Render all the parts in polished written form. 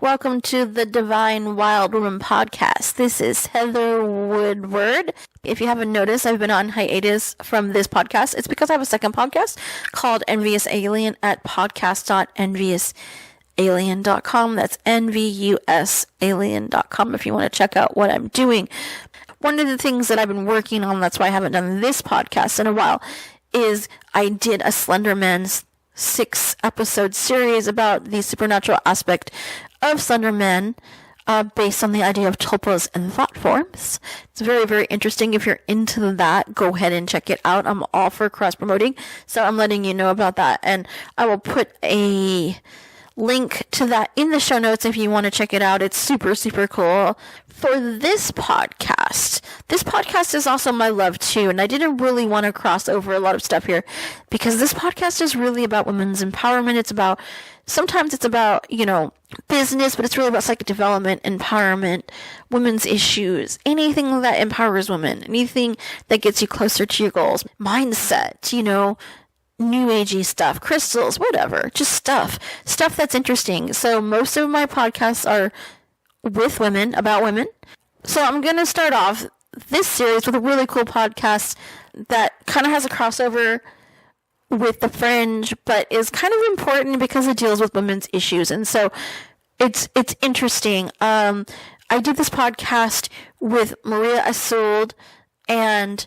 Welcome to the Divine Wild Woman podcast. This is Heather Woodward. If you haven't noticed, I've been on hiatus from this podcast. It's because I have a second podcast called NVus Alien at podcast.nvusalien.com. That's NVUSalien.com if you want to check out what I'm doing. One of the things that I've been working on, that's why I haven't done this podcast in a while, is I did a Slenderman 6-episode series about the supernatural aspect of Slenderman, based on the idea of tulpas and thought forms. It's very, very interesting. If you're into that, go ahead and check it out. I'm all for cross-promoting, so I'm letting you know about that. And I will put a link to that in the show notes if you want to check it out. It's super, super cool. For this podcast is also my love too, and I didn't really want to cross over a lot of stuff here because this podcast is really about women's empowerment. Sometimes it's about, business, but it's really about psychic development, empowerment, women's issues, anything that empowers women, anything that gets you closer to your goals, mindset, new agey stuff, crystals, whatever, just stuff that's interesting. So most of my podcasts are with women, about women. So I'm going to start off this series with a really cool podcast that kind of has a crossover with The Fringe, but is kind of important because it deals with women's issues. And so it's interesting. I did this podcast with Maria Isold and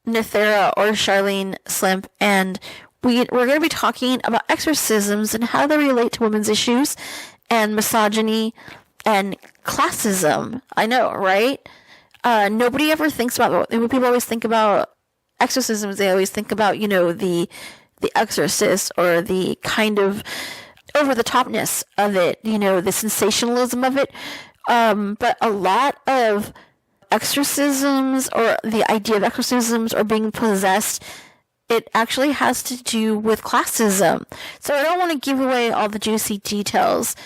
Nethera or Charlene Slimp, and we're going to be talking about exorcisms and how they relate to women's issues and misogyny and classism. I know, right? Nobody ever thinks about, when people always think about exorcisms, they always think about, the exorcist or the kind of over-the-topness of it, the sensationalism of it. But a lot of exorcisms, or the idea of exorcisms or being possessed, it actually has to do with classism. So I don't want to give away all the juicy details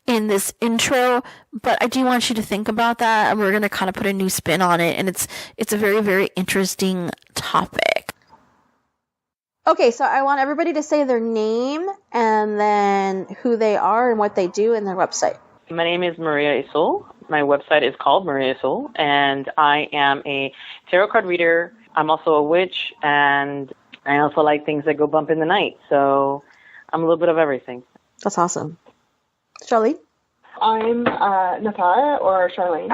in this intro, but I do want you to think about that, and we're going to kind of put a new spin on it, and it's a very, very interesting topic. Okay, so I want everybody to say their name and then who they are and what they do and their website. My name is Maria Isold. My website is called Maria Isold, and I am a tarot card reader. I'm also a witch, and I also like things that go bump in the night, so I'm a little bit of everything. That's awesome. Charlene? I'm Nethera, or Charlene,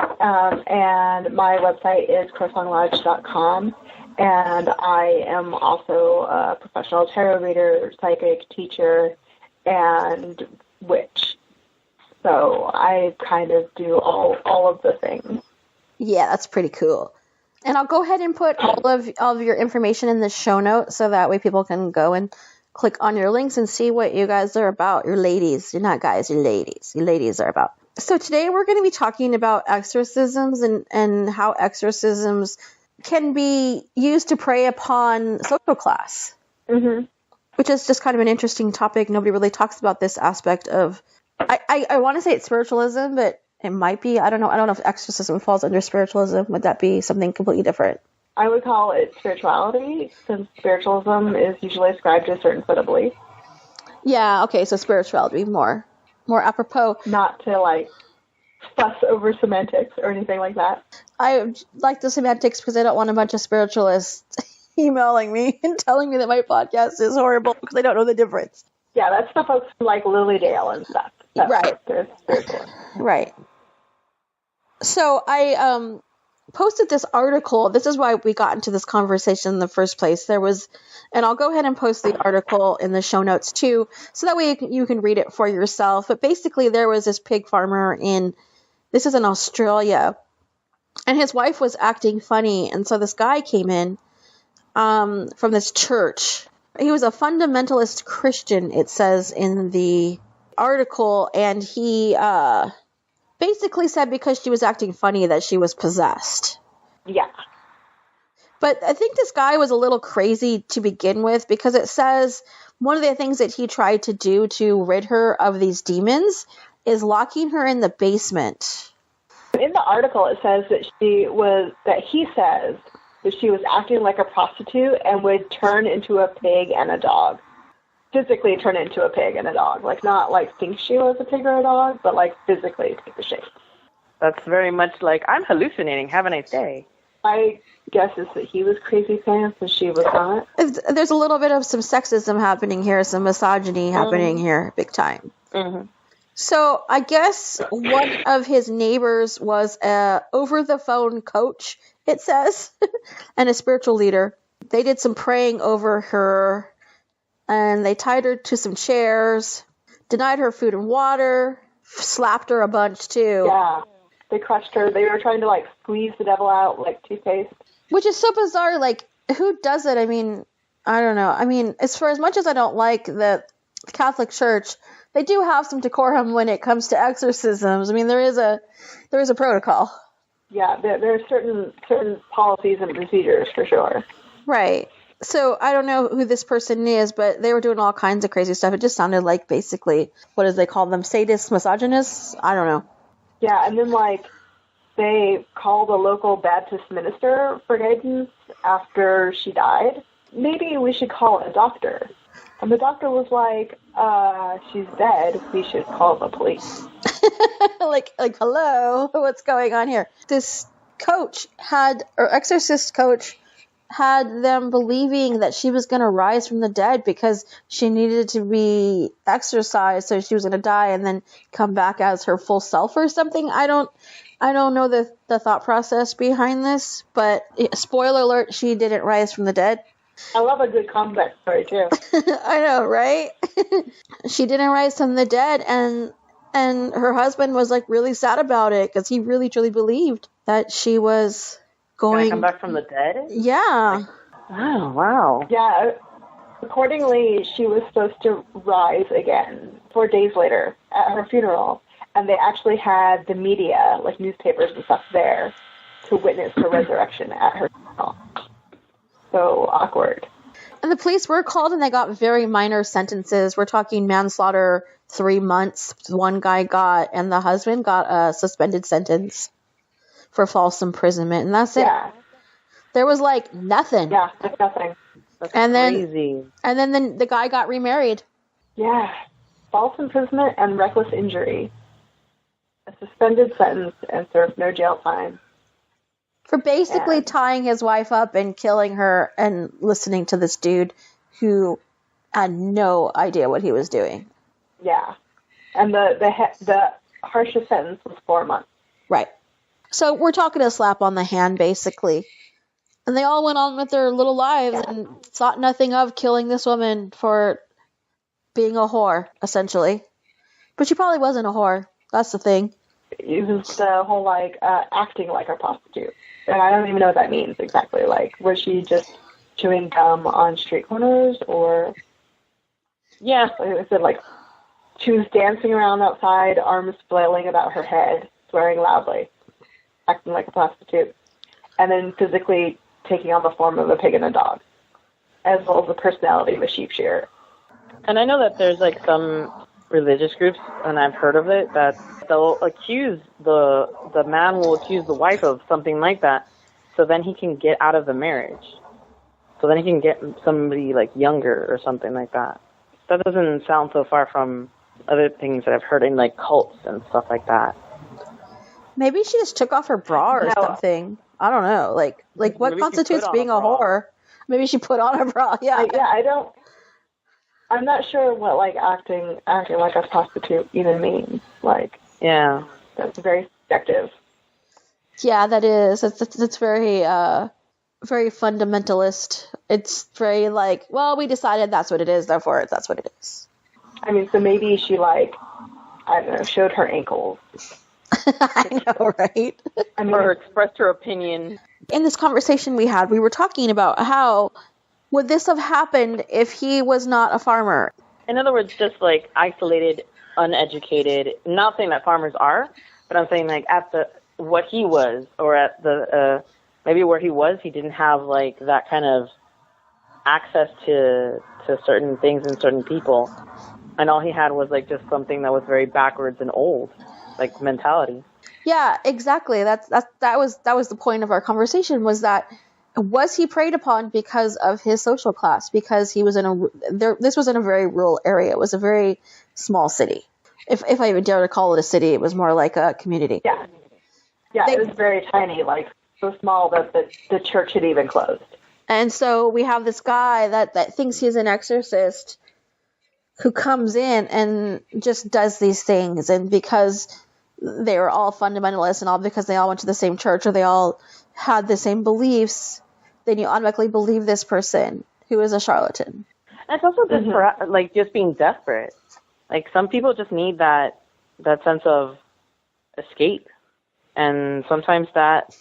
and my website is CrowSongLodge.com, and I am also a professional tarot reader, psychic, teacher, and witch. So I kind of do all of the things. Yeah, that's pretty cool. And I'll go ahead and put all of your information in the show notes so that way people can go and click on your links and see what you guys are about. You're ladies. You're not guys. You're ladies. You ladies are about. So today we're going to be talking about exorcisms and how exorcisms can be used to prey upon social class, which is just kind of an interesting topic. Nobody really talks about this aspect of, I want to say it's spiritualism, but it might be. I don't know. I don't know if exorcism falls under spiritualism. Would that be something completely different? I would call it spirituality, since spiritualism is usually ascribed to a certain set of beliefs. Yeah, okay, so spirituality would be more apropos. Not to, fuss over semantics or anything like that. I like the semantics because I don't want a bunch of spiritualists emailing me and telling me that my podcast is horrible because I don't know the difference. Yeah, that's the folks like Lilydale and stuff. Right. They're spiritualists. Right. So I posted this article. This is why we got into this conversation in the first place. And I'll go ahead and post the article in the show notes too, so that way you can read it for yourself. But basically there was this pig farmer this is in Australia, and his wife was acting funny. And so this guy came in from this church. He was a fundamentalist Christian, it says in the article, and he basically said because she was acting funny that she was possessed. Yeah. But I think this guy was a little crazy to begin with, because it says one of the things that he tried to do to rid her of these demons is locking her in the basement. In the article, it says that he says that she was acting like a prostitute and would turn into a pig and a dog. physically turn into a pig and a dog. Like, not like think she was a pig or a dog, but like physically take the shape. That's very much like, I'm hallucinating. Have a nice day. My guess is that he was crazy pants and she was not. There's a little bit of some sexism happening here, some misogyny happening here, big time. Mm-hmm. So I guess one of his neighbors was a over-the-phone coach, it says, and a spiritual leader. They did some praying over her, and they tied her to some chairs, denied her food and water, slapped her a bunch too. Yeah, they crushed her. They were trying to like squeeze the devil out like toothpaste. Which is so bizarre. Like, who does it? I mean, I don't know. I mean, as much as I don't like the Catholic Church, they do have some decorum when it comes to exorcisms. I mean, there is a protocol. Yeah, there are certain policies and procedures for sure. Right. So I don't know who this person is, but they were doing all kinds of crazy stuff. It just sounded like basically, what do they call them? Sadists, misogynists? I don't know. Yeah, and then like they called a local Baptist minister for guidance after she died. Maybe we should call a doctor. And the doctor was like, she's dead. We should call the police. like, hello, what's going on here? This exorcist coach had them believing that she was going to rise from the dead because she needed to be exorcised, so she was going to die and then come back as her full self or something. I don't know the thought process behind this, but spoiler alert, she didn't rise from the dead. I love a good comeback story too. I know, right? She didn't rise from the dead, and her husband was like really sad about it because he really truly believed that she was going to come back from the dead. Yeah. Oh, wow. Yeah. Accordingly, she was supposed to rise again 4 days later at her funeral, and they actually had the media, like newspapers and stuff, there to witness her resurrection at her funeral. So awkward. And the police were called, and they got very minor sentences. We're talking manslaughter, 3 months. One guy got, and the husband got a suspended sentence for false imprisonment, and that's it. Yeah. There was like nothing. Yeah, that's nothing. That's crazy. And then the guy got remarried. Yeah. False imprisonment and reckless injury. A suspended sentence and served no jail time. For basically tying his wife up and killing her and listening to this dude who had no idea what he was doing. Yeah. And the harshest sentence was 4 months. Right. So we're talking a slap on the hand, basically. And they all went on with their little lives and thought nothing of killing this woman for being a whore, essentially. But she probably wasn't a whore. That's the thing. It was the whole, acting like a prostitute. And I don't even know what that means exactly. Like, was she just chewing gum on street corners, or... Yeah. Like I said, she was dancing around outside, arms flailing about her head, swearing loudly, acting like a prostitute, and then physically taking on the form of a pig and a dog, as well as the personality of a sheep shearer. And I know that there's, some religious groups, and I've heard of it, that they'll accuse the man will accuse the wife of something like that, so then he can get out of the marriage. So then he can get somebody younger or something like that. That doesn't sound so far from other things that I've heard in cults and stuff like that. Maybe she just took off her bra or something. I don't know. What Maybe constitutes being a whore? Maybe she put on a bra. Yeah. I'm not sure what acting like a prostitute even means. Yeah, that's very subjective. Yeah, that is. It's very very fundamentalist. It's very we decided that's what it is, therefore that's what it is. I mean, so maybe she I don't know, showed her ankles. I know, right? Or expressed her opinion. In this conversation we had, we were talking about how would this have happened if he was not a farmer? In other words, just isolated, uneducated. Not saying that farmers are, but I'm saying at what he was, or at the maybe where he was, he didn't have that kind of access to certain things and certain people, and all he had was just something that was very backwards and old, mentality. Yeah, exactly. That was the point of our conversation, was that Was he preyed upon because of his social class? Because he was this was in a very rural area. It was a very small city. If I even dare to call it a city, it was more like a community. Yeah. Yeah, it was very tiny, like so small that the church had even closed. And so we have this guy that thinks he's an exorcist who comes in and just does these things. And because they were all fundamentalists and all because they all went to the same church or they all had the same beliefs, then you automatically believe this person who is a charlatan. And it's also just like just being desperate. Like some people just need that sense of escape. And sometimes that,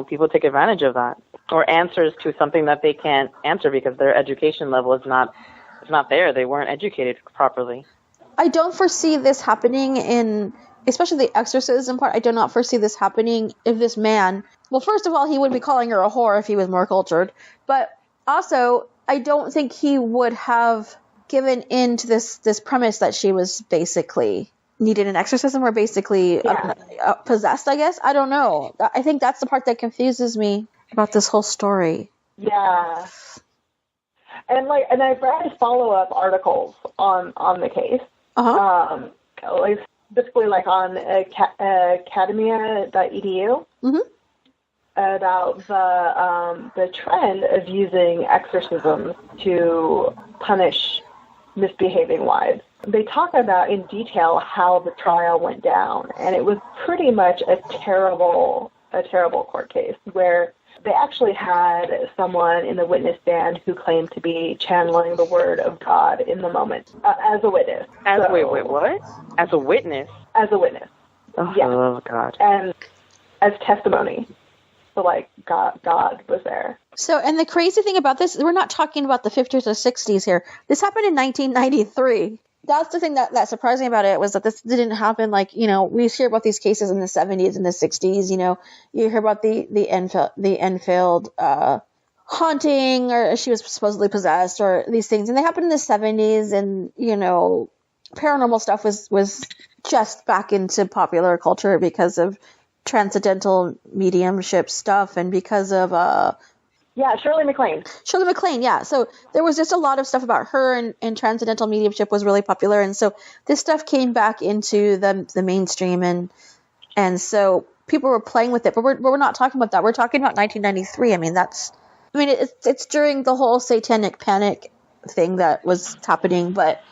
people take advantage of that or answers to something that they can't answer because their education level is not there. They weren't educated properly. I don't foresee this happening in, especially the exorcism part. I do not foresee this happening if this man, well, first of all, he would be calling her a whore if he was more cultured. But also, I don't think he would have given in to this premise that she was basically needed an exorcism or basically possessed, I guess. I don't know. I think that's the part that confuses me about this whole story. Yeah. And I've read follow-up articles on the case. Like specifically like on academia.edu about the trend of using exorcisms to punish misbehaving wives. They talk about in detail how the trial went down, and it was pretty much a terrible court case where they actually had someone in the witness stand who claimed to be channeling the word of God in the moment as a witness. Wait, what? As a witness? As a witness. Oh, God. And as testimony. So, like, God was there. So, and the crazy thing about this, we're not talking about the 50s or 60s here. This happened in 1993. That's the thing that surprised me about it, was that this didn't happen like, we hear about these cases in the 70s and the 60s, you hear about the Enfield haunting, or she was supposedly possessed, or these things, and they happened in the 70s, and, paranormal stuff was just back into popular culture because of transcendental mediumship stuff and because of Shirley MacLaine, yeah. So there was just a lot of stuff about her, and transcendental mediumship was really popular, and so this stuff came back into the mainstream, and so people were playing with it. But we're not talking about that. We're talking about 1993. It's during the whole satanic panic thing that was happening, but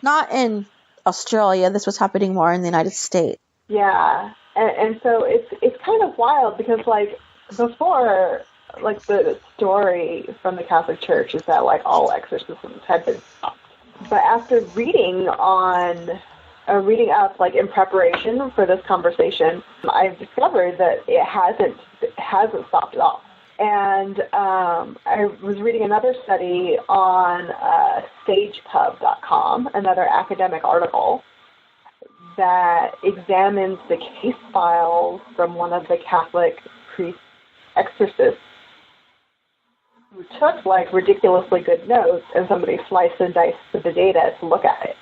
not in Australia. This was happening more in the United States. Yeah, and so it's kind of wild because like before. Like, the story from the Catholic Church is that, like, all exorcisms had been stopped. But after reading up, like, in preparation for this conversation, I've discovered that it hasn't stopped at all. And I was reading another study on sagepub.com, another academic article, that examines the case files from one of the Catholic priest exorcists who took, like, ridiculously good notes, and somebody sliced and diced the data to look at it.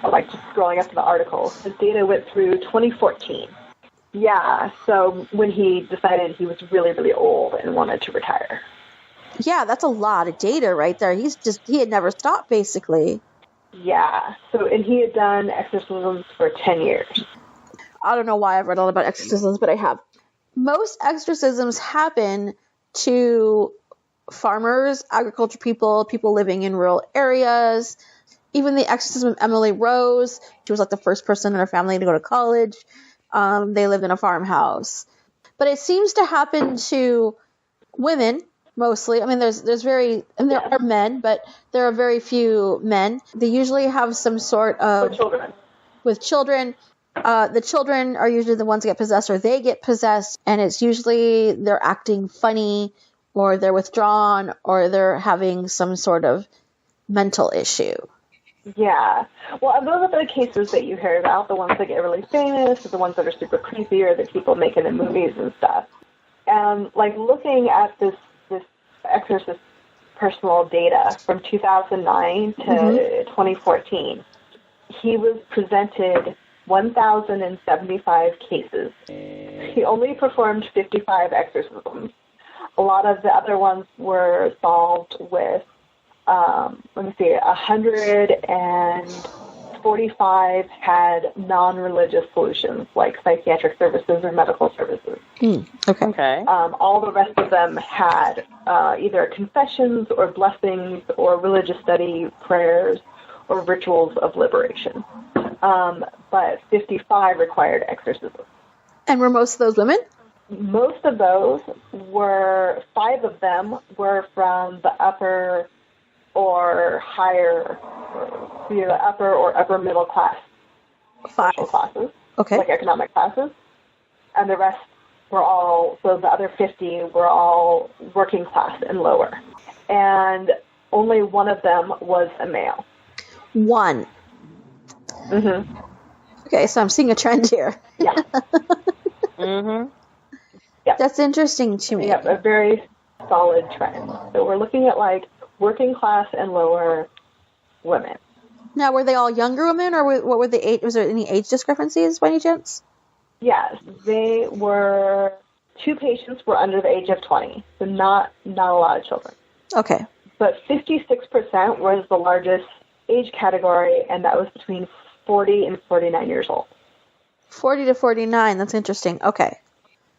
Like, just scrolling up to the article. The data went through 2014. Yeah, so when he decided he was really, really old and wanted to retire. Yeah, that's a lot of data right there. He had never stopped, basically. Yeah, so, and he had done exorcisms for 10 years. I don't know why I've read all about exorcisms, but I have. Most exorcisms happen to farmers, agriculture people living in rural areas. Even the exorcism of Emily Rose, she was like the first person in her family to go to college. They lived in a farmhouse. But it seems to happen to women mostly. There are men, but there are very few men. They usually have some sort of... With children. The children are usually the ones that get possessed, or they get possessed, and it's usually they're acting funny, or they're withdrawn, or they're having some sort of mental issue. Yeah. Well, and those are the cases that you hear about, the ones that get really famous, or the ones that are super creepy, or that people make in movies and stuff. And, like, looking at this exorcist personal data from 2009 to 2014, he was presented 1,075 cases. He only performed 55 exorcisms. A lot of the other ones were solved with, 145 had non-religious solutions, like psychiatric services or medical services. Okay. All the rest of them had either confessions or blessings or religious study, prayers, or rituals of liberation. But 55 required exorcism. And were most of those women? Most of those were, 5 of them were from the upper or higher, the upper or upper middle class 5 social classes, Okay. like economic classes, and the rest were all, so the other 50 were all working class and lower. And only one of them was a male. One. Mm-hmm. Okay, so I'm seeing a trend here. Yeah. Mm-hmm. Yeah. That's interesting to me. Yep, a very solid trend. So we're looking at like working class and lower women. Now, were they all younger women, or what were the age? Was there any age discrepancies by any chance? Yes, they were, 2 patients were under the age of 20, so not a lot of children. Okay. But 56% was the largest age category, and that was between 40 and 49 years old. 40 to 49. That's interesting. Okay.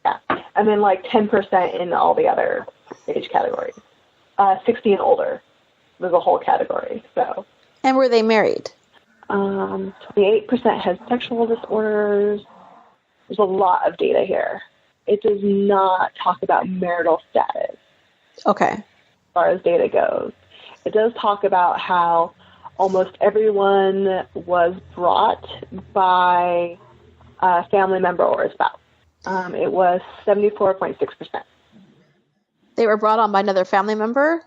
Yeah, and then like 10% in all the other age categories. 60 and older was a whole category. So. And were they married? 28% had sexual disorders. There's a lot of data here. It does not talk about marital status Okay. as far as data goes. It does talk about how almost everyone was brought by a family member or a spouse. It was 74.6%. They were brought on by another family member?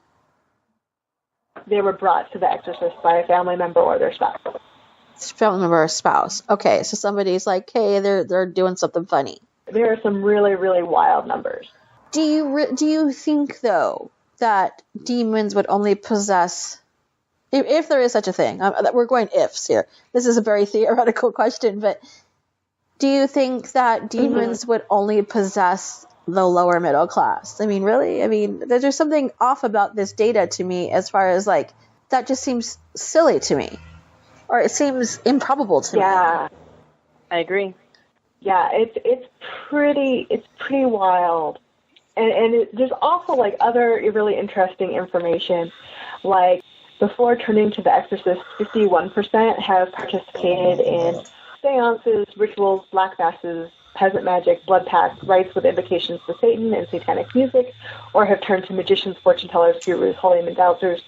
They were brought to the exorcist by a family member or their spouse. Family member or spouse. Okay, so somebody's like, hey, they're doing something funny. There are some really, really wild numbers. Do you think, though, that demons would only possess, if there is such a thing, we're going ifs here. This is a very theoretical question, but do you think that demons would only possess the lower middle class? I mean, really? I mean, there's something off about this data to me as far as, like, that just seems silly to me. Or it seems improbable to me. Yeah. I agree. Yeah, it's pretty wild. And there's also, like, other really interesting information. Like, before turning to The Exorcist, 51% have participated in seances, rituals, black masses, peasant magic, blood pacts, rites with invocations to Satan and satanic music, or have turned to magicians, fortune tellers, gurus, holy dowsers,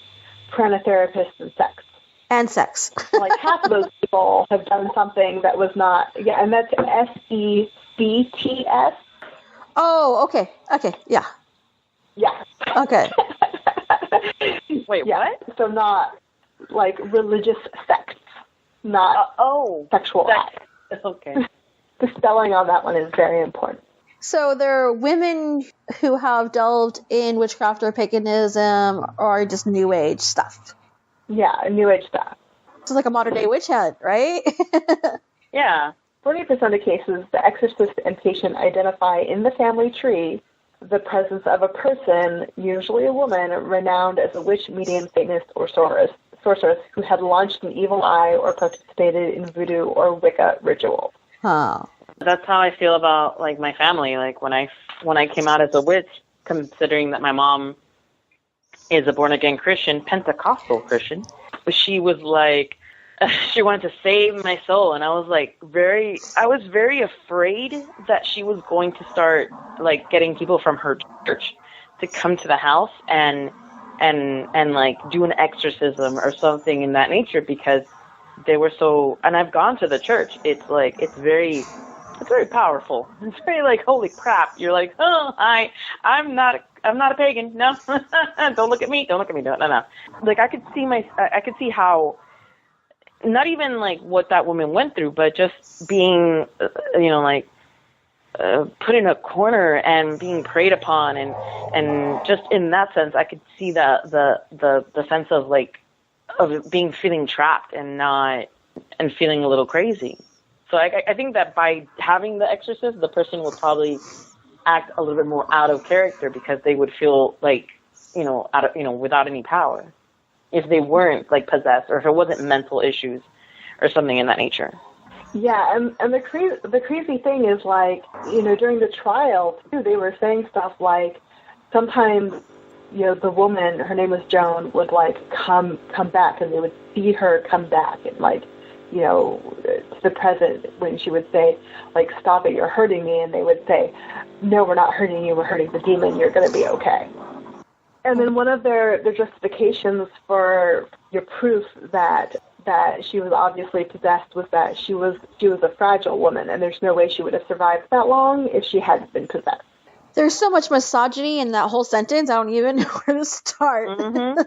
pranotherapists, and sex. And sex. Like half of those people have done something that was not, and that's SEBTS. Oh, okay, yeah. Yeah. Okay. Wait, Yeah. what? So not like religious sects, not sexual acts. Okay. The spelling on that one is very important. So there are women who have delved in witchcraft or paganism or just New Age stuff. Yeah, New Age stuff. It's like a modern day witch hunt, right? Yeah. 40% of cases, the exorcist and patient identify in the family tree the presence of a person, usually a woman, renowned as a witch, medium, satanist, or sorceress who had launched an evil eye or participated in voodoo or Wicca rituals. Huh. That's how I feel about, like, my family. Like, when I came out as a witch, considering that my mom is a born-again Christian, Pentecostal Christian, she was like, she wanted to save my soul, and I was very afraid that she was going to start, like, getting people from her church to come to the house and like do an exorcism or something in that nature, because they were so, and I've gone to the church. It's like, it's very powerful. It's very like, holy crap. You're like, oh, I'm not a pagan. No, don't look at me. No. Like, I could see how, not even like what that woman went through, but just being, put in a corner and being preyed upon, and just in that sense, I could see the sense of, like, of feeling trapped and feeling a little crazy. So I think that by having the exorcist, the person will probably act a little bit more out of character because they would feel like, without any power if they weren't like possessed or if it wasn't mental issues or something in that nature. Yeah, and the crazy thing is, like, during the trial too, they were saying stuff like sometimes, the woman, her name was Joan, would like come back, and they would see her come back, and like, to the present, when she would say, like, stop it, you're hurting me, and they would say, no, we're not hurting you, we're hurting the demon, you're going to be okay. And then one of their justifications for your proof that she was obviously possessed was that she was a fragile woman, and there's no way she would have survived that long if she hadn't been possessed. There's so much misogyny in that whole sentence, I don't even know where to start. Mm-hmm.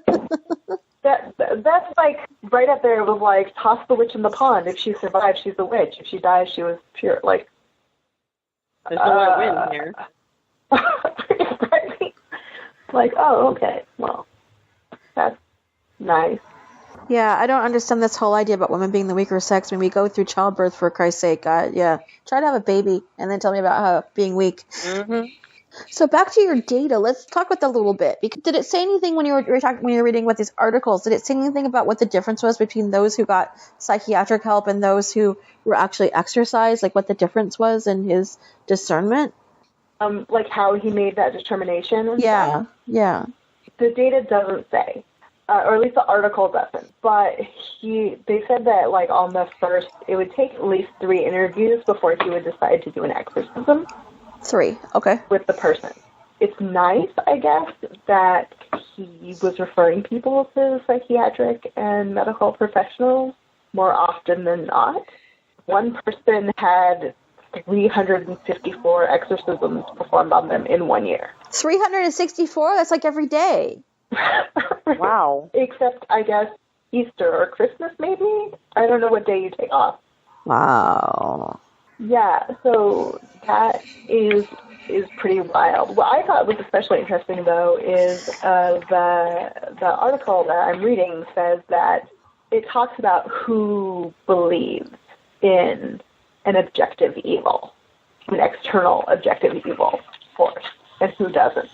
That's like right up there with like toss the witch in the pond. If she survives, she's a witch. If she dies, she was pure. Like, there's no way to win here. Right? Like, oh, okay, well, that's nice. Yeah, I don't understand this whole idea about women being the weaker sex when we go through childbirth, for Christ's sake. Try to have a baby and then tell me about her being weak. Mm-hmm. So back to your data, let's talk about that a little bit. Did it say anything when you were reading about these articles? Did it say anything about what the difference was between those who got psychiatric help and those who were actually exorcised? Like what the difference was in his discernment? Like how he made that determination and stuff? Yeah. The data doesn't say, or at least the article doesn't. But they said that like on the first, it would take at least 3 interviews before he would decide to do an exorcism. 3, okay. With the person. It's nice, I guess, that he was referring people to psychiatric and medical professionals more often than not. One person had 354 exorcisms performed on them in 1 year. 364? That's like every day. Wow. Except, I guess, Easter or Christmas, maybe? I don't know what day you take off. Wow. Yeah, so that is pretty wild. What I thought was especially interesting, though, is the article that I'm reading says that it talks about who believes in an objective evil, an external objective evil force, and who doesn't,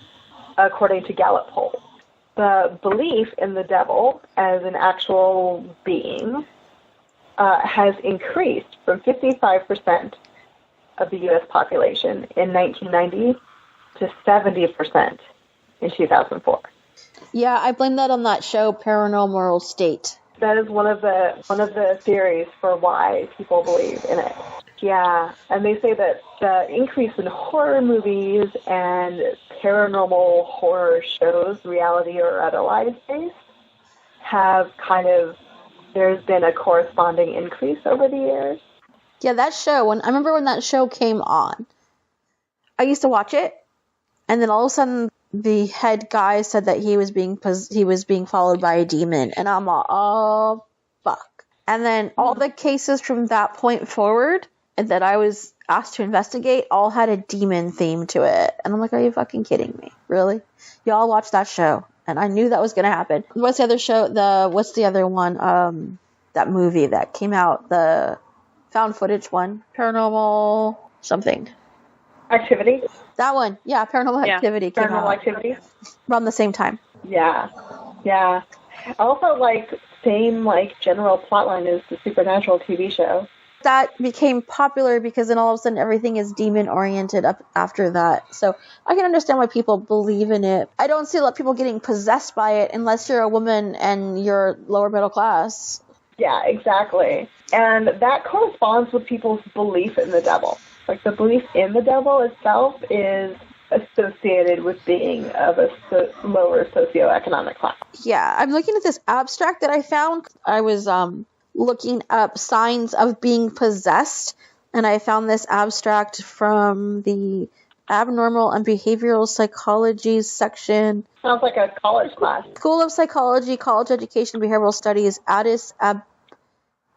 according to Gallup polls. The belief in the devil as an actual being has increased from 55% of the U.S. population in 1990 to 70% in 2004. Yeah, I blame that on that show, Paranormal State. That is one of the theories for why people believe in it. Yeah, and they say that the increase in horror movies and paranormal horror shows, reality or otherwise based, have there's been a corresponding increase over the years. Yeah, that show, I remember when that show came on, I used to watch it, and then all of a sudden the head guy said that he was being followed by a demon, and I'm like, oh, fuck. And then all the cases from that point forward that I was asked to investigate all had a demon theme to it. And I'm like, are you fucking kidding me? Really? Y'all watched that show. And I knew that was going to happen. What's the other show? What's the other one? That movie that came out, the found footage one. Paranormal something. Activity? That one. Yeah, Paranormal Activity came out. Paranormal Activity? Around the same time. Yeah. Also, same, general plotline as the Supernatural TV show. That became popular because then all of a sudden everything is demon-oriented up after that. So I can understand why people believe in it. I don't see a lot of people getting possessed by it unless you're a woman and you're lower middle class. Yeah, exactly. And that corresponds with people's belief in the devil. The belief in the devil itself is associated with being of a lower socioeconomic class. Yeah, I'm looking at this abstract that I found. I was looking up signs of being possessed, and I found this abstract from the Abnormal and Behavioral Psychology section. Sounds like a college class. School of Psychology, College Education, Behavioral Studies, Addis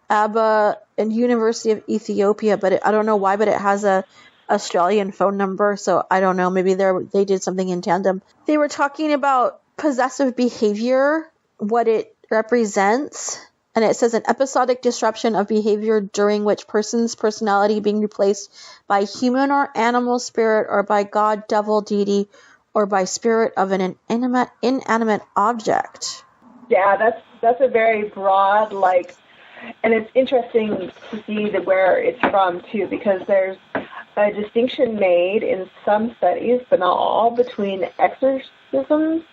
Ababa, and University of Ethiopia, but I don't know why, but it has a Australian phone number, so I don't know, maybe they did something in tandem. They were talking about possessive behavior, what it represents, And it says an episodic disruption of behavior during which person's personality being replaced by human or animal spirit or by God, devil, deity, or by spirit of an inanimate object. Yeah, that's a very broad, and it's interesting to see where it's from, too, because there's a distinction made in some studies, but not all, between exorcisms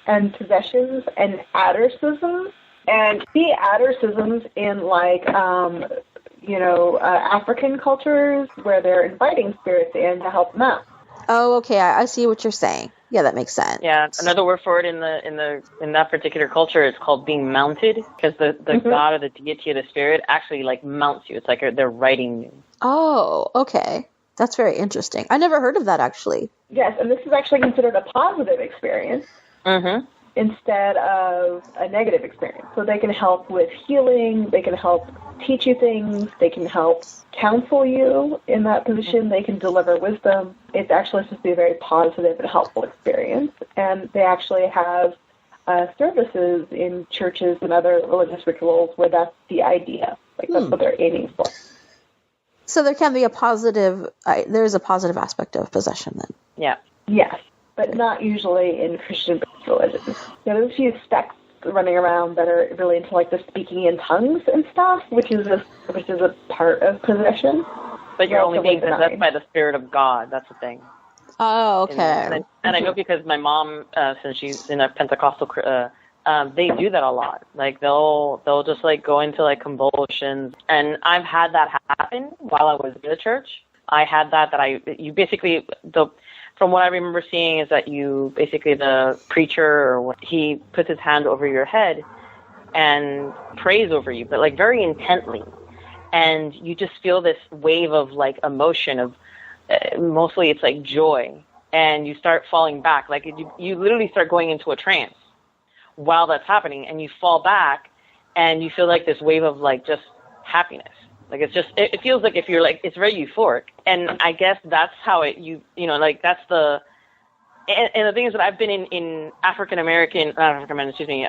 and possessions and adorcisms. And see adorcisms in, African cultures where they're inviting spirits in to help them out. Oh, okay. I see what you're saying. Yeah, that makes sense. Yeah, another word for it in that particular culture is called being mounted, because the god or the deity of the spirit actually mounts you. It's like they're riding you. Oh, okay. That's very interesting. I never heard of that, actually. Yes, and this is actually considered a positive experience. Mm-hmm. Instead of a negative experience. So they can help with healing, they can help teach you things, they can help counsel you in that position, they can deliver wisdom. It's actually supposed to be a very positive and helpful experience. And they actually have services in churches and other religious rituals where that's the idea. That's what they're aiming for. So there can be there's a positive aspect of possession then. Yeah. Yes. But not usually in Christian religions. There's a few sects running around that are really into the speaking in tongues and stuff, which is a part of possession. But you're only being possessed by the Spirit of God. That's the thing. Oh, okay. And I know because my mom, since she's in a Pentecostal, they do that a lot. They'll just go into convulsions, and I've had that happen while I was in the church. I had you basically from what I remember seeing is that the preacher, he puts his hand over your head and prays over you, but very intently. And you just feel this wave of emotion of, mostly it's joy. And you start falling back. You literally start going into a trance while that's happening, and you fall back and you feel this wave of just happiness. It feels like if you're it's very euphoric. And I guess that's how that's the, and the thing is that I've been in Afro-Caribbean, Santero,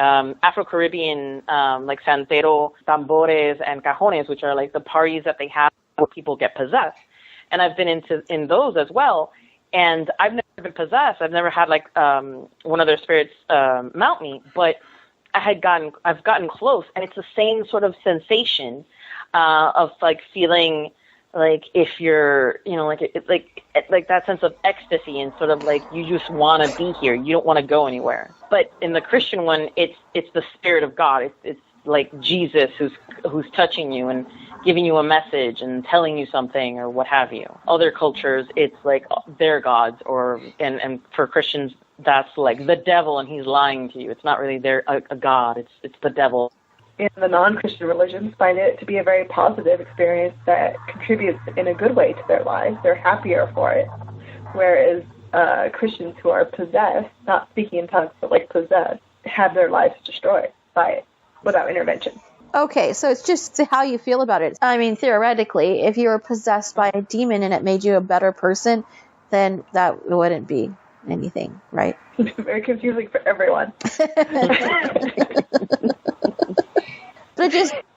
tambores, and cajones, which are the parties that they have where people get possessed. And I've been in those as well. And I've never been possessed. I've never had one of their spirits mount me, but I've gotten close, and it's the same sort of sensation of feeling if you're that sense of ecstasy and sort of you just want to be here, you don't want to go anywhere. But in the Christian one, it's the Spirit of God. It's Jesus who's touching you and giving you a message and telling you something or what have you. Other cultures, it's their gods, and for Christians, that's the devil and he's lying to you. It's not really a god. It's the devil. In the non-Christian religions, find it to be a very positive experience that contributes in a good way to their lives. They're happier for it. Whereas Christians who are possessed, not speaking in tongues, but possessed, have their lives destroyed by it without intervention. Okay, so it's just how you feel about it. I mean, theoretically, if you were possessed by a demon and it made you a better person, then that wouldn't be anything, right? Very confusing for everyone. But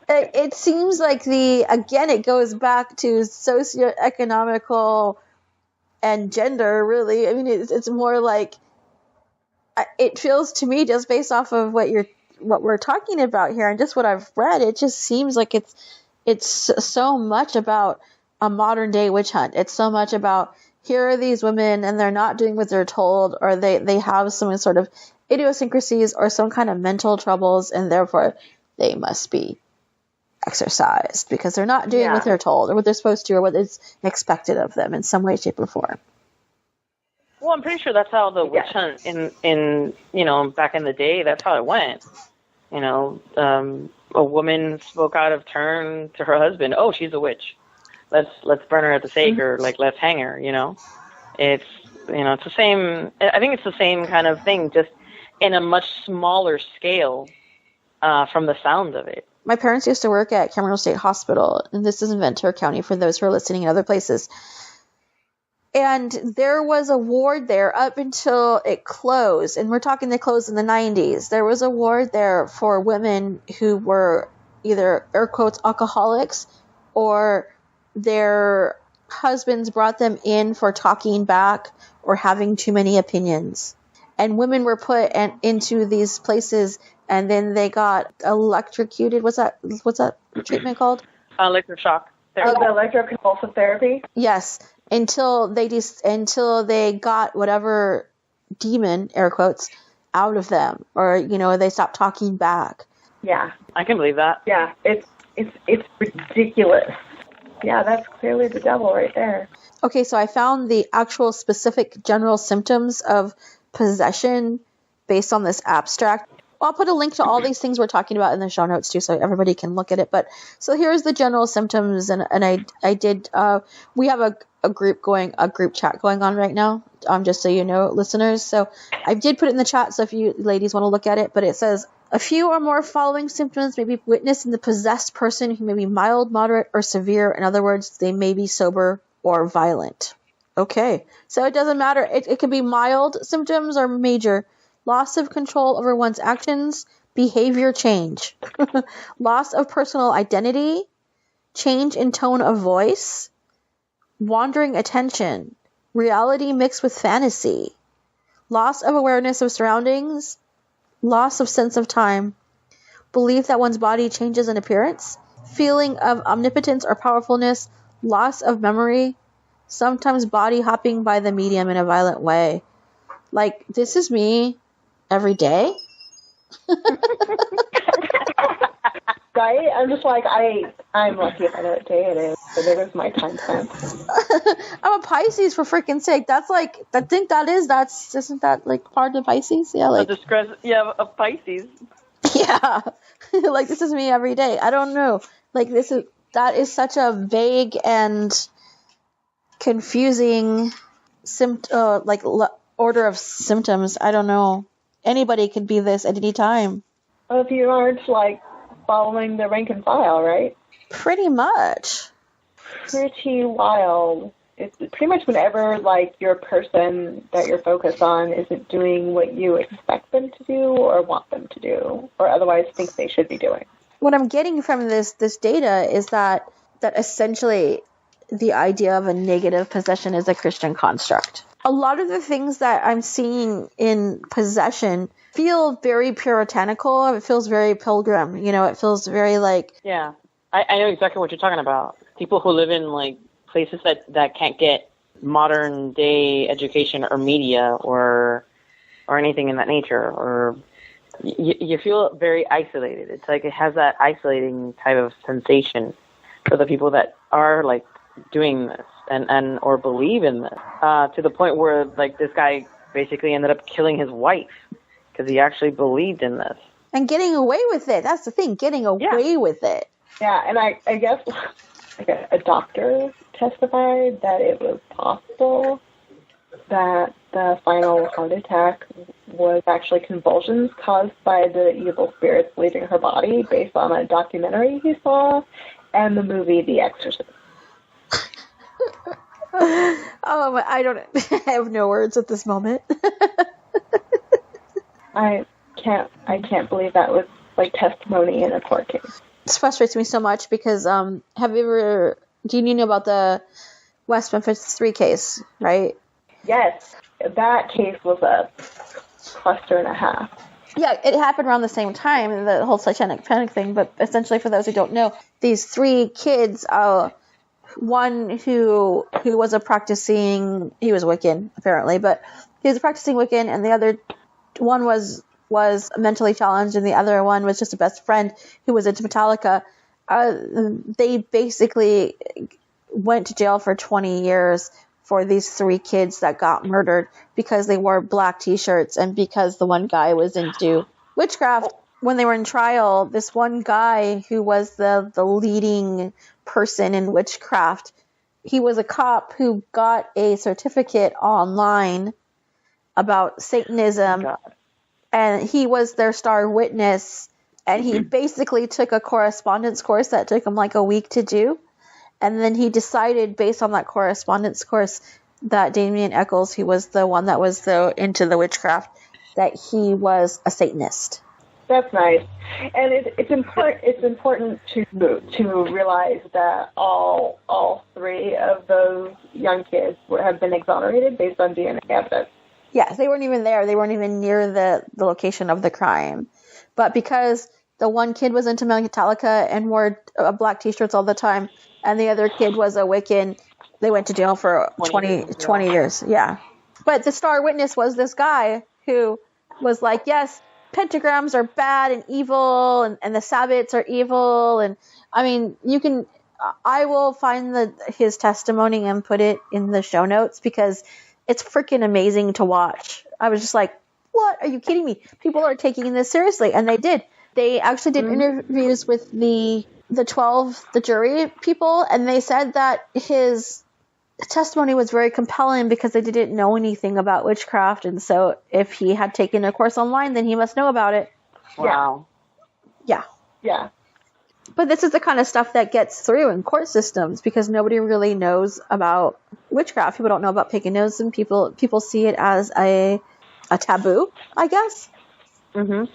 it seems it goes back to socio-economical and gender, really. I mean, it's more it feels to me, just based off of what we're talking about here and just what I've read, it just seems like it's so much about a modern day witch hunt. It's so much about, here are these women and they're not doing what they're told, or they have some sort of idiosyncrasies or some kind of mental troubles, and therefore they must be exorcised because they're not doing what they're told or what they're supposed to or what is expected of them in some way, shape, or form. Well, I'm pretty sure that's how the witch hunt in back in the day, that's how it went. A woman spoke out of turn to her husband, "Oh, she's a witch. Let's burn her at the stake, or let's hang her." It's it's the same. I think it's the same kind of thing, just in a much smaller scale. From the sound of it. My parents used to work at Camarillo State Hospital, and this is in Ventura County for those who are listening in other places. And there was a ward there up until it closed, and we're talking they closed in the 90s. There was a ward there for women who were either air quotes alcoholics or their husbands brought them in for talking back or having too many opinions. And women were put into these places, and then they got electrocuted. What's that treatment called? Electroshock therapy. Oh, the electroconvulsive therapy? Yes, until they got whatever demon, air quotes, out of them, or they stopped talking back. Yeah, I can believe that. yeah, it's ridiculous. Yeah, that's clearly the devil right there. Okay, so I found the actual specific general symptoms of possession based on this abstract. I'll put a link to all these things we're talking about in the show notes too, so everybody can look at it. But so here's the general symptoms, and I did. We have a group chat going on right now. Just so you know, listeners. So I did put it in the chat. So if you ladies want to look at it, but it says a few or more following symptoms may be witnessed in the possessed person, who may be mild, moderate, or severe. In other words, they may be sober or violent. Okay, so it doesn't matter. It could be mild symptoms or major. Loss of control over one's actions, behavior change, loss of personal identity, change in tone of voice, wandering attention, reality mixed with fantasy, loss of awareness of surroundings, loss of sense of time, belief that one's body changes in appearance, feeling of omnipotence or powerfulness, loss of memory, sometimes body hopping by the medium in a violent way. Like, this is me every day. Right? I'm just like, I'm lucky if I know what day it is. So there's my time stamp. I'm a Pisces, for freaking sake. That's like, I think isn't that like part of Pisces? Yeah, like. Of Pisces. Yeah. Like, this is me every day. I don't know. Like, that is such a vague and confusing order of symptoms. I don't know. Anybody could be this at any time. Well, if you aren't, like, following the rank and file, right? Pretty much. Pretty wild. It's pretty much whenever, like, your person that you're focused on isn't doing what you expect them to do or want them to do, or otherwise think they should be doing. What I'm getting from this data is that essentially the idea of a negative possession is a Christian construct. A lot of the things that I'm seeing in possession feel very puritanical. It feels very pilgrim. It feels very like... Yeah. I know exactly what you're talking about. People who live in, like, places that can't get modern day education or media or anything in that nature, or you feel very isolated. It's like it has that isolating type of sensation for the people that are, like, doing this and or believe in this, to the point where, like, this guy basically ended up killing his wife because he actually believed in this. And getting away with it. That's the thing, getting away with it. Yeah, and I guess like a doctor testified that it was possible that the final heart attack was actually convulsions caused by the evil spirits leaving her body, based on a documentary he saw and the movie The Exorcism. I have no words at this moment. I can't believe that was, like, testimony in a court case. This frustrates me so much because do you know about the West Memphis 3 case, right? Yes, that case was a cluster and a half. Yeah, it happened around the same time, the whole satanic panic thing, but essentially, for those who don't know, these 3 kids, one who was he was Wiccan, apparently, but he was a practicing Wiccan, and the other one was mentally challenged, and the other one was just a best friend who was into Metallica. They basically went to jail for 20 years for these 3 kids that got murdered because they wore black t-shirts and because the one guy was into witchcraft. When they were in trial, this one guy who was the leading person in witchcraft, he was a cop who got a certificate online about Satanism, and he was their star witness, and he basically took a correspondence course that took him like a week to do, and then he decided based on that correspondence course that Damien Eccles, he was the one that was into the witchcraft, that he was a Satanist. That's nice, and it's important. It's important to realize that all three of those young kids have been exonerated based on DNA evidence. Yes, they weren't even there. They weren't even near the location of the crime, but because the one kid was into Metallica and wore black T-shirts all the time, and the other kid was a Wiccan, they went to jail for 20 years. Yeah, but the star witness was this guy who was like, yes, pentagrams are bad and evil, and the Sabbats are evil. And I mean, I will find his testimony and put it in the show notes because it's freaking amazing to watch. I was just like, what? Are you kidding me? People are taking this seriously. And they did. They actually did interviews with the jury people, and they said that his testimony was very compelling because they didn't know anything about witchcraft, and so if he had taken a course online, then he must know about it. Wow. Yeah. Yeah. But this is the kind of stuff that gets through in court systems because nobody really knows about witchcraft. People don't know about paganism. People see it as a taboo, I guess. Mhm.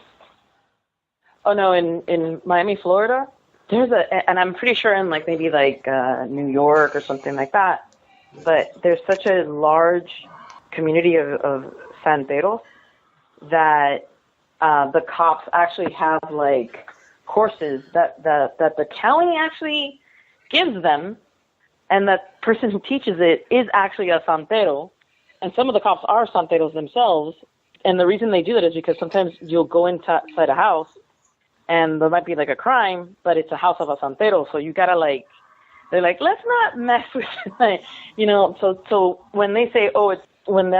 Oh no, in Miami, Florida, there's and I'm pretty sure in maybe New York or something like that. But there's such a large community of santeros that the cops actually have courses that the county actually gives them, and that person who teaches it is actually a santero, and some of the cops are santeros themselves. And the reason they do that is because sometimes you'll go inside a house and there might be a crime, but it's a house of a santero, so you gotta they're like, let's not mess with So when they say, it's when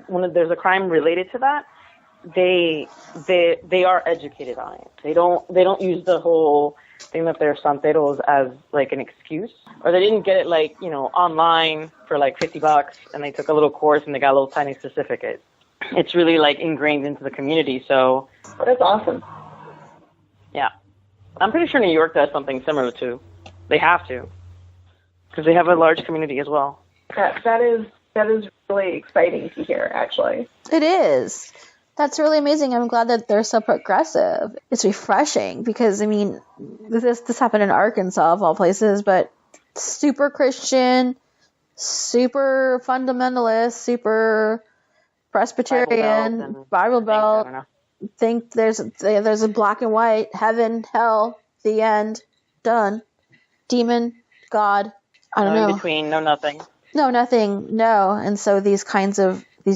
when there's a crime related to that, they are educated on it. They don't use the whole thing that they're santeros as an excuse, or they didn't get it online for $50 and they took a little course and they got a little tiny certificate. It's really ingrained into the community. So that's awesome. Yeah, I'm pretty sure New York does something similar too. They have to. Because they have a large community as well. That is really exciting to hear, actually. It is. That's really amazing. I'm glad that they're so progressive. It's refreshing because, I mean, this happened in Arkansas, of all places, but super Christian, super fundamentalist, super Presbyterian, Bible Belt. Think there's a black and white, heaven, hell, the end, done. Demon, God. I don't know. In between, no nothing. No, nothing, no. And so these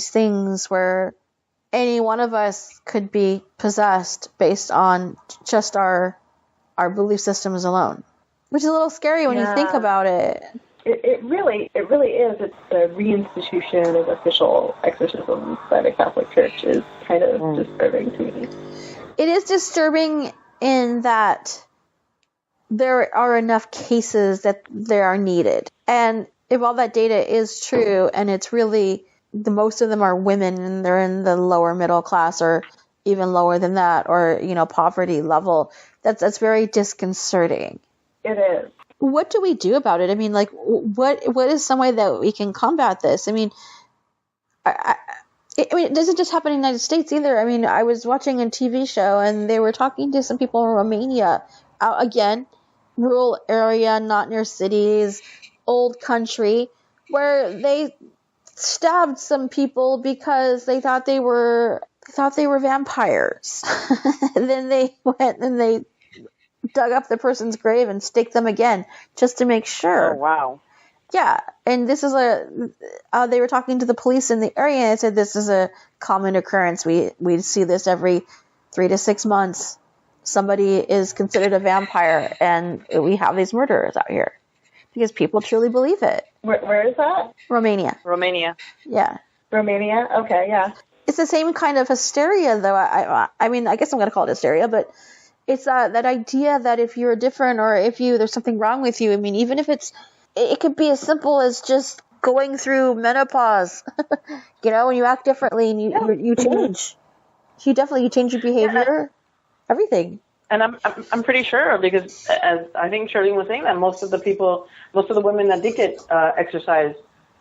things where any one of us could be possessed based on just our belief systems alone, which is a little scary when you think about it. It really is. It's the reinstitution of official exorcisms by the Catholic Church is kind of disturbing to me. It is disturbing in that there are enough cases that they are needed. And if all that data is true, and it's really, most of them are women and they're in the lower middle class or even lower than that, or, poverty level, that's very disconcerting. It is. What do we do about it? I mean, what is some way that we can combat this? I mean, it doesn't just happen in the United States either. I mean, I was watching a TV show and they were talking to some people in Romania, again, rural area, not near cities, old country, where they stabbed some people because they thought they were vampires. And then they went and they dug up the person's grave and staked them again just to make sure. Oh, wow. Yeah, and this is they were talking to the police in the area and they said this is a common occurrence. We see this every 3 to 6 months. Somebody is considered a vampire, and we have these murderers out here because people truly believe it. Where is that? Romania. Yeah. Romania? Okay, yeah. It's the same kind of hysteria, though. I mean, I guess I'm going to call it hysteria, but it's that idea that if you're different or if there's something wrong with you, I mean, even if it could be as simple as just going through menopause, when you act differently and you change. You change your behavior, everything. And I'm pretty sure, because as I think Charlene was saying, that most of the women that did get exercised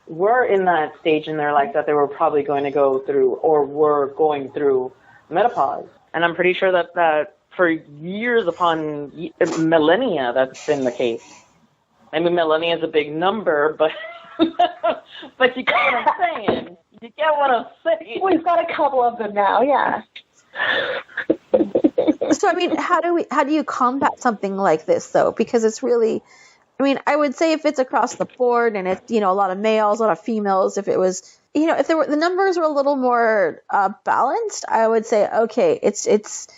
were in that stage in their life that they were probably going to go through or were going through menopause. And I'm pretty sure that for years upon millennia, that's been the case. I mean, millennia is a big number, but but you get what I'm saying. You get what I'm saying. We've got a couple of them now, yeah. So, I mean, how do you combat something like this, though? Because it's really, I mean, I would say if it's across the board and it's, a lot of males, a lot of females, if it was, if the numbers were a little more balanced, I would say, okay, it's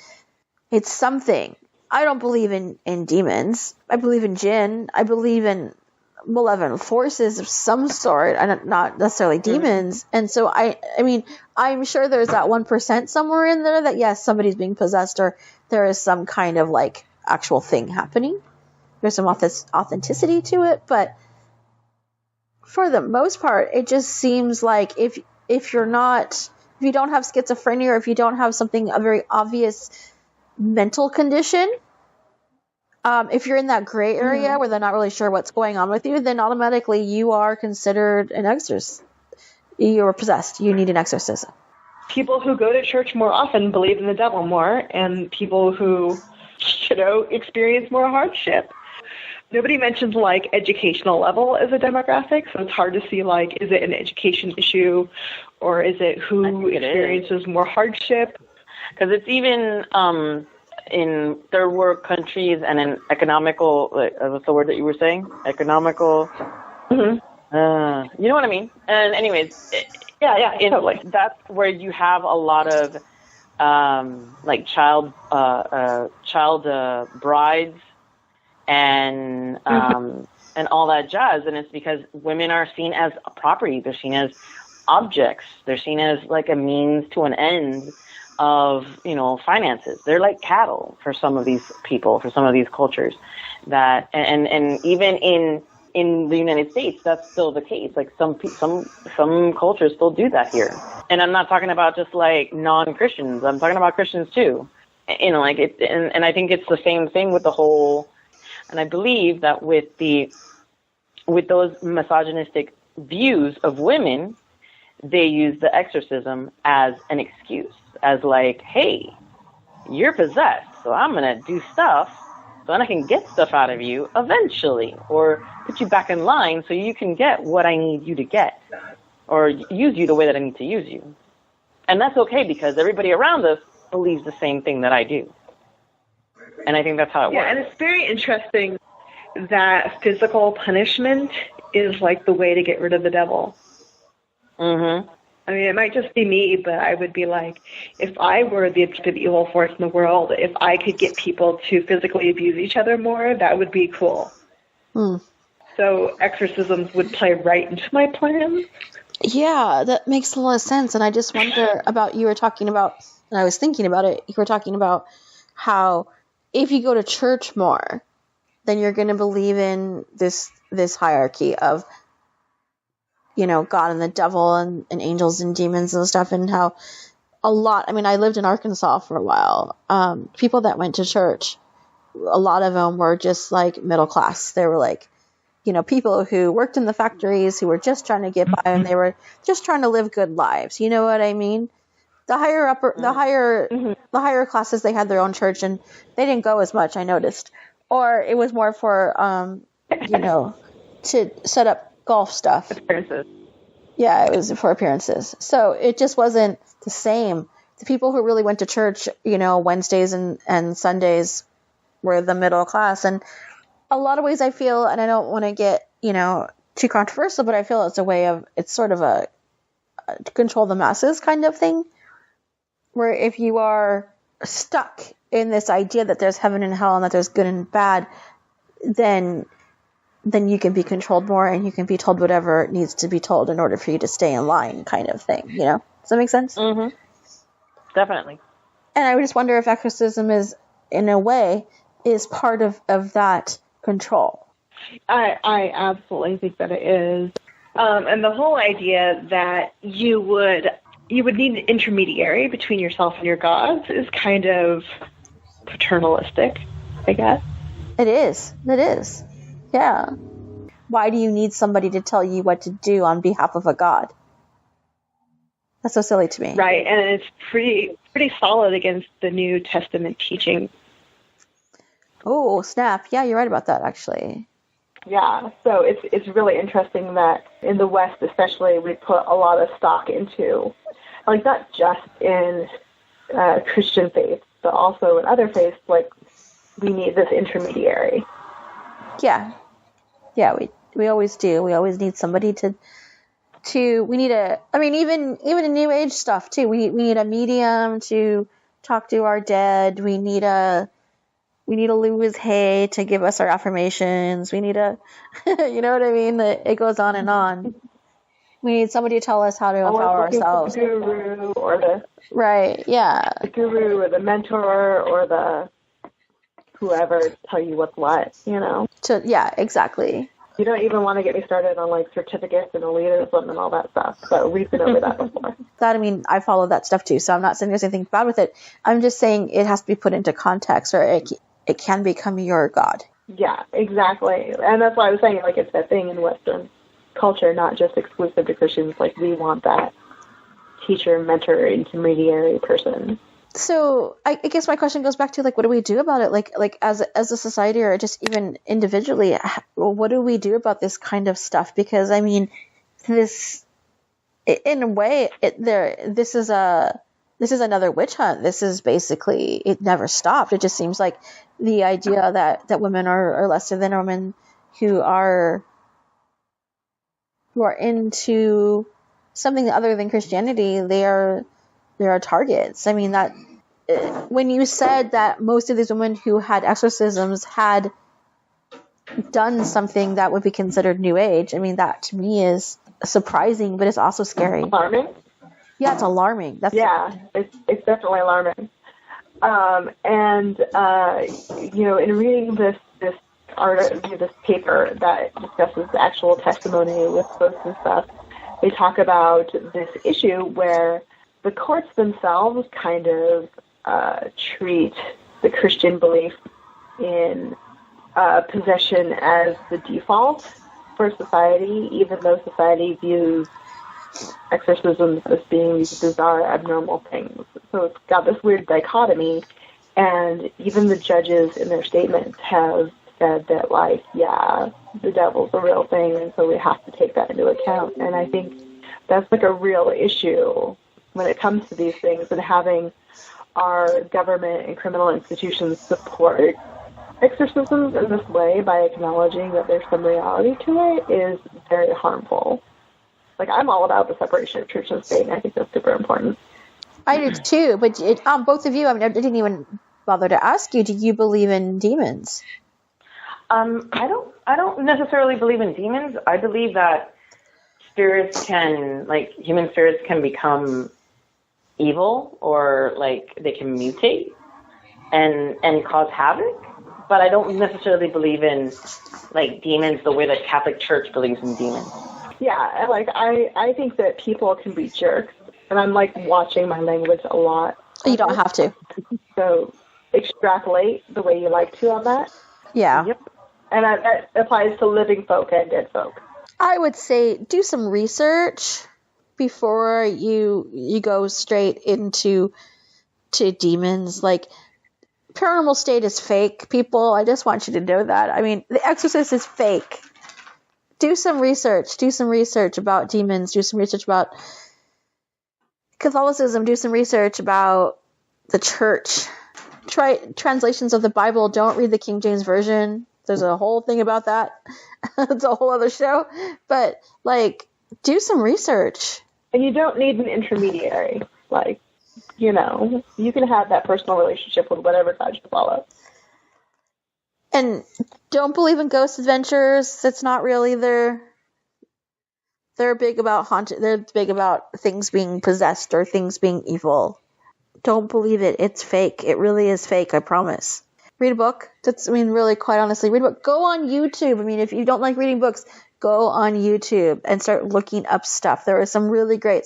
something. I don't believe in demons. I believe in jinn. I believe in malevolent forces of some sort, and not necessarily demons. And so I mean, I'm sure there's that 1% somewhere in there that yes, somebody's being possessed, or there is some kind of like actual thing happening. There's some authenticity to it, but for the most part, it just seems like if you don't have schizophrenia, or if you don't have a very obvious mental condition, if you're in that gray area where they're not really sure what's going on with you, then automatically you are considered an exorcist. You are possessed. You need an exorcism. People who go to church more often believe in the devil more, and people who, experience more hardship. Nobody mentions, educational level as a demographic, so it's hard to see, is it an education issue, or is it who experiences more hardship? Because it's even in third world countries and in economical, what's the word that you were saying? Economical. Mm-hmm. You know what I mean? And anyways, totally. That's where you have a lot of child brides and and all that jazz, and it's because women are seen as a property. They're seen as objects. They're seen as like a means to an end of finances. They're like cattle for some of these people, for some of these cultures. That and even in the United States, that's still the case. Like some cultures still do that here. And I'm not talking about just like non-Christians. I'm talking about Christians too. And I think it's the same thing with the whole. And I believe that with those misogynistic views of women, they use the exorcism as an excuse, as like, hey, you're possessed, so I'm going to do stuff so I can get stuff out of you eventually, or put you back in line so you can get what I need you to get, or use you the way that I need to use you. And that's okay because everybody around us believes the same thing that I do. And I think that's how it works. Yeah, and it's very interesting that physical punishment is like the way to get rid of the devil. Mm-hmm. I mean, it might just be me, but I would be like, if I were the objective evil force in the world, if I could get people to physically abuse each other more, that would be cool. So exorcisms would play right into my plan. Yeah, that makes a lot of sense. And I just wonder about, you were talking about, and I was thinking about it, you were talking about how if you go to church more, then you're going to believe in this hierarchy of, God and the devil and angels and demons and stuff, and how a lot, I mean, I lived in Arkansas for a while. People that went to church, a lot of them were just like middle class. They were like, people who worked in the factories, who were just trying to get by, and they were just trying to live good lives. You know what I mean? The higher classes, they had their own church, and they didn't go as much, I noticed. Or it was more for, to set up golf stuff. Appearances. Yeah, it was for appearances. So it just wasn't the same. The people who really went to church, Wednesdays and Sundays were the middle class. And a lot of ways I feel, and I don't want to get, too controversial, but I feel it's sort of a control the masses kind of thing. Where if you are stuck in this idea that there's heaven and hell and that there's good and bad, then you can be controlled more and you can be told whatever needs to be told in order for you to stay in line kind of thing, Does that make sense? Mm-hmm. Definitely. And I would just wonder if exorcism in a way, is part of that control. I absolutely think that it is. And the whole idea that you would need an intermediary between yourself and your gods is kind of paternalistic, I guess. It is. Yeah. Why do you need somebody to tell you what to do on behalf of a god? That's so silly to me. Right, and it's pretty solid against the New Testament teaching. Oh, snap. Yeah, you're right about that, actually. Yeah, so it's really interesting that in the West especially, we put a lot of stock into, like, not just in Christian faith, but also in other faiths, like, we need this intermediary. Yeah. Yeah, we always do. We always need somebody we need even in New Age stuff too. We need a medium to talk to our dead. We need a Louise Hay to give us our affirmations. We need a, you know what I mean? It goes on and on. We need somebody to tell us how to empower ourselves. The guru or the right, yeah. The guru or the mentor or the whoever tell you what's what, you know? Yeah, exactly. You don't even want to get me started on, like, certificates and elitism and all that stuff. So we've been over that before. I follow that stuff too. So I'm not saying there's anything bad with it. I'm just saying it has to be put into context, or it can become your God. Yeah, exactly. And that's why I was saying, like, it's that thing in Western culture, not just exclusive to Christians. Like, we want that teacher, mentor, intermediary person. So I guess my question goes back to, like, what do we do about it? Like as a society, or just even individually, what do we do about this kind of stuff? Because I mean, this, in a way, this is another witch hunt. This is basically, it never stopped. It just seems like the idea that women are lesser than women who are into something other than Christianity, they are targets. I mean, that when you said that most of these women who had exorcisms had done something that would be considered New Age, I mean, that to me is surprising, but it's also scary. Alarming? Yeah, it's alarming. It's definitely alarming. In reading this paper that discusses the actual testimony with folks and stuff, they talk about this issue where the courts themselves kind of treat the Christian belief in possession as the default for society, even though society views exorcisms as being these bizarre, abnormal things. So it's got this weird dichotomy, and even the judges in their statements have said that, like, yeah, the devil's a real thing, and so we have to take that into account. And I think that's, like, a real issue when it comes to these things, and having our government and criminal institutions support exorcisms in this way by acknowledging that there's some reality to it is very harmful. Like, I'm all about the separation of church and state, and I think that's super important. I do too, but both of you, I mean, I didn't even bother to ask you, do you believe in demons? I don't necessarily believe in demons. I believe that human spirits can become evil, or, like, they can mutate and cause havoc. But I don't necessarily believe in, like, demons the way the Catholic Church believes in demons. Yeah, like, I think that people can be jerks, and I'm, like, watching my language a lot. You don't have to. So extrapolate the way you like to on that. Yeah. Yep. And that applies to living folk and dead folk. I would say do some research before you go straight into demons. Like, Paranormal State is fake, people. I just want you to know that. I mean, The Exorcist is fake. Do some research. Do some research about demons. Do some research about Catholicism. Do some research about the church. Try translations of the Bible. Don't read the King James Version. There's a whole thing about that. It's a whole other show. But, like, do some research. And you don't need an intermediary. Like, you know, you can have that personal relationship with whatever God you follow. And don't believe in ghost adventures. It's not really they're big about haunted. They're big about things being possessed or things being evil. Don't believe it. It's fake. It really is fake. I promise. Read a book. Really, quite honestly, read a book. Go on YouTube. I mean, if you don't like reading books, go on YouTube and start looking up stuff. There are some really great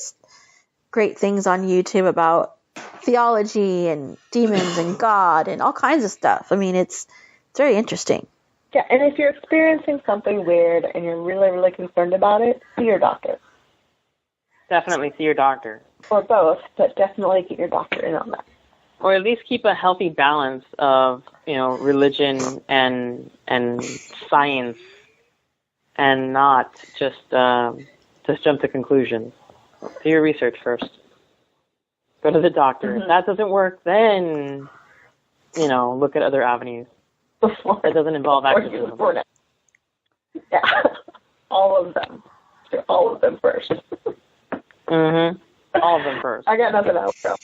things on YouTube about theology and demons and God and all kinds of stuff. I mean, it's very interesting. Yeah, and if you're experiencing something weird and you're really, really concerned about it, see your doctor. Definitely see your doctor. or both, but definitely get your doctor in on that. Or at least keep a healthy balance of, religion and science, and not just jump to conclusions. Do your research first. Go to the doctor. If that doesn't work, then, look at other avenues. Before that doesn't involve exorcism. Yeah, all of them. All of them first. All of them first. I got nothing else, though.